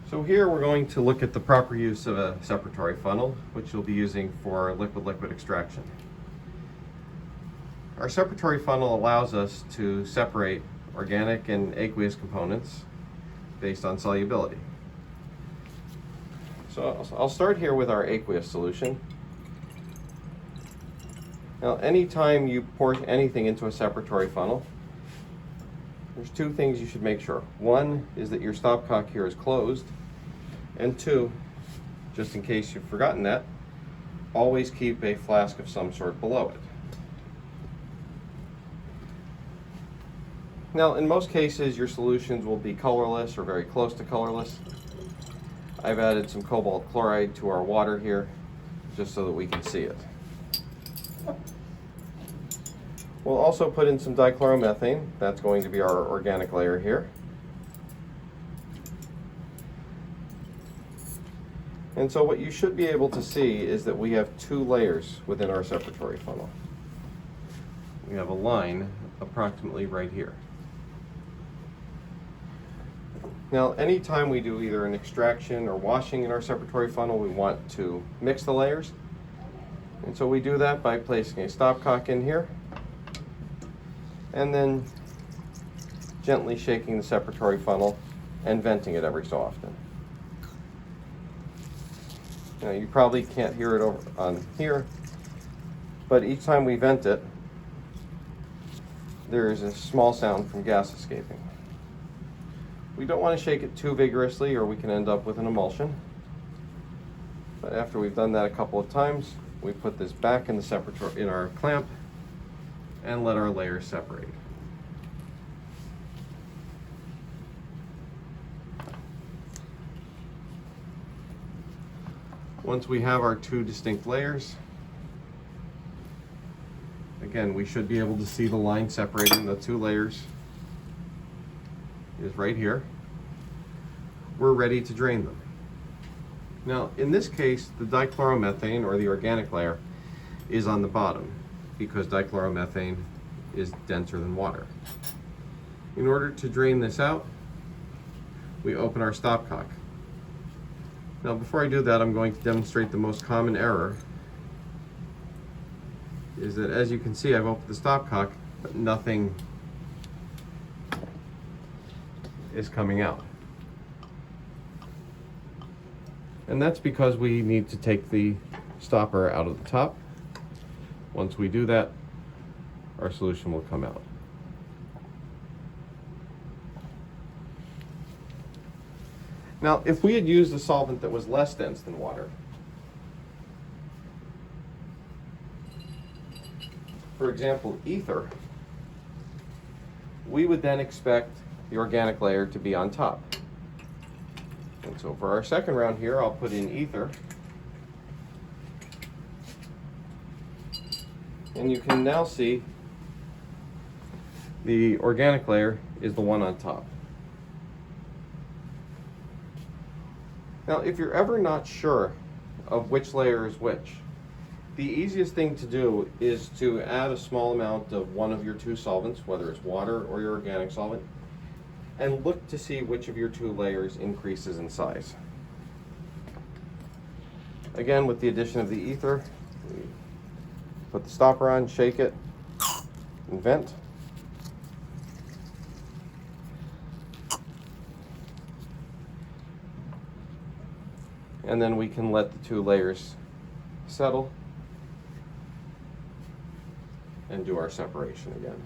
So here we're going to look at the proper use of a separatory funnel, which you'll be using for liquid-liquid extraction. Our separatory funnel allows us to separate organic and aqueous components based on solubility. So I'll start here with our aqueous solution. Now, anytime you pour anything into a separatory funnel, there's two things you should make sure. One is that your stopcock here is closed, and two, just in case you've forgotten that, always keep a flask of some sort below it. Now, in most cases, your solutions will be colorless or very close to colorless. I've added some cobalt chloride to our water here, just so that we can see it. We'll also put in some dichloromethane. That's going to be our organic layer here. And so what you should be able to see is that we have two layers within our separatory funnel. We have a line approximately right here. Now, anytime we do either an extraction or washing in our separatory funnel, we want to mix the layers. And so we do that by placing a stopcock in here and then gently shaking the separatory funnel and venting it every so often. Now, you probably can't hear it over on here, but each time we vent it, there is a small sound from gas escaping. We don't want to shake it too vigorously or we can end up with an emulsion. But after we've done that a couple of times, we put this back in the separator in our clamp and let our layers separate. Once we have our two distinct layers, again, we should be able to see the line separating the two layers is right here. We're ready to drain them. Now, in this case, the dichloromethane, or the organic layer, is on the bottom because dichloromethane is denser than water. In order to drain this out, we open our stopcock. Now, before I do that, I'm going to demonstrate the most common error, is that as you can see, I've opened the stopcock, but nothing is coming out. And that's because we need to take the stopper out of the top. Once we do that, our solution will come out. Now, if we had used a solvent that was less dense than water, for example, ether, we would then expect the organic layer to be on top. And so for our second round here, I'll put in ether. And you can now see the organic layer is the one on top. Now, if you're ever not sure of which layer is which, the easiest thing to do is to add a small amount of one of your two solvents, whether it's water or your organic solvent, and look to see which of your two layers increases in size. Again, with the addition of the ether, we put the stopper on, shake it, and vent. And then we can let the two layers settle and do our separation again.